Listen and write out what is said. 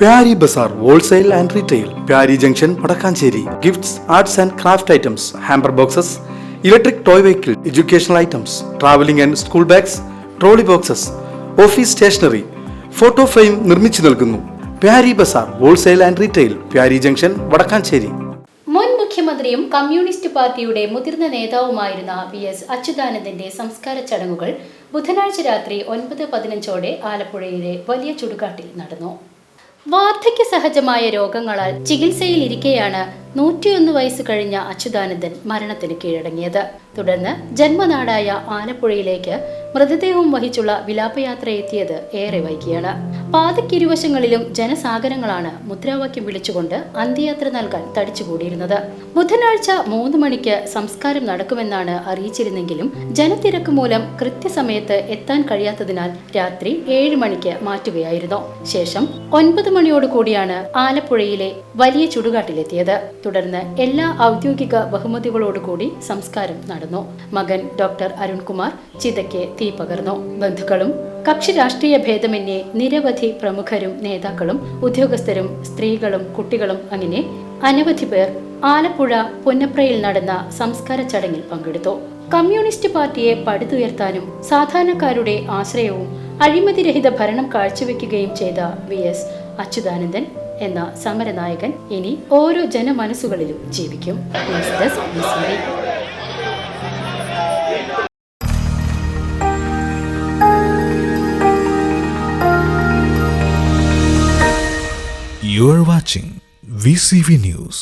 Pyari Bazaar Wholesale and Retail, Pyari Junction, Padakkancherry. Gifts, arts and craft items, hamper boxes, electric toy vehicle, educational items, traveling and school bags, trolley boxes, office stationery, photo frame നിർമ്മിച്ചു നൽകുന്നു. Pyari Bazaar Wholesale and Retail, Pyari Junction, Padakkancherry. മുൻ മുഖ്യമന്ത്രിയും communist പാർട്ടിയുടെ മുതിർന്ന നേതാവുമായിരുന്ന VS. അച്യുതാനന്ദന്റെ സംസ്കാര ചടങ്ങുകൾ ബുധനാഴ്ച രാത്രി 9:15 ആലപ്പുഴയിലെ വലിയ ചുടുകാട്ടിൽ നടന്നു. വാർദ്ധക്യ സഹജമായ രോഗങ്ങളാൽ ചികിത്സയിലിരിക്കെയാണ് 101 വയസ്സ് കഴിഞ്ഞ അച്യുതാനന്ദൻ മരണത്തിന് കീഴടങ്ങിയത്. തുടർന്ന് ജന്മനാടായ ആലപ്പുഴയിലേക്ക് മൃതദേഹവും വഹിച്ചുള്ള വിലാപയാത്ര എത്തിയത് ഏറെ വൈകിയാണ്. പാതയ്ക്കിരുവശങ്ങളിലും ജനസാഗരങ്ങളാണ് മുദ്രാവാക്യം വിളിച്ചുകൊണ്ട് അന്ത്യയാത്ര നൽകാൻ തടിച്ചുകൂടിയിരുന്നത്. ബുധനാഴ്ച 3 മണിക്ക് സംസ്കാരം നടക്കുമെന്നാണ് അറിയിച്ചിരുന്നെങ്കിലും ജനത്തിരക്ക് മൂലം കൃത്യസമയത്ത് എത്താൻ കഴിയാത്തതിനാൽ രാത്രി 7 മണിക്ക് മാറ്റുകയായിരുന്നു. ശേഷം 9 മണിയോടുകൂടിയാണ് ആലപ്പുഴയിലെ വലിയ ചുടുകാട്ടിലെത്തിയത്. തുടർന്ന് എല്ലാ ഔദ്യോഗിക ബഹുമതികളോടുകൂടി സംസ്കാരം നടന്നു. മകൻ ഡോക്ടർ അരുൺകുമാർ ചിതയ്ക്ക് തീ പകർന്നു. ബന്ധുക്കളും കക്ഷി രാഷ്ട്രീയ ഭേദമന്യേ നിരവധി പ്രമുഖരും നേതാക്കളും ഉദ്യോഗസ്ഥരും സ്ത്രീകളും കുട്ടികളും അങ്ങനെ അനവധി പേർ ആലപ്പുഴ പുന്നപ്രയിൽ നടന്ന സംസ്കാര ചടങ്ങിൽ പങ്കെടുത്തു. കമ്മ്യൂണിസ്റ്റ് പാർട്ടിയെ പടുത്തുയർത്താനും സാധാരണക്കാരുടെ ആശ്രയവും അഴിമതിരഹിത ഭരണം കാഴ്ചവെക്കുകയും ചെയ്ത വി.എസ്. അച്യുതാനന്ദൻ എന്ന സമരനായകൻ ഇനി ഓരോ ജനമനസ്സുകളിലും ജീവിക്കും. You are watching VCV News.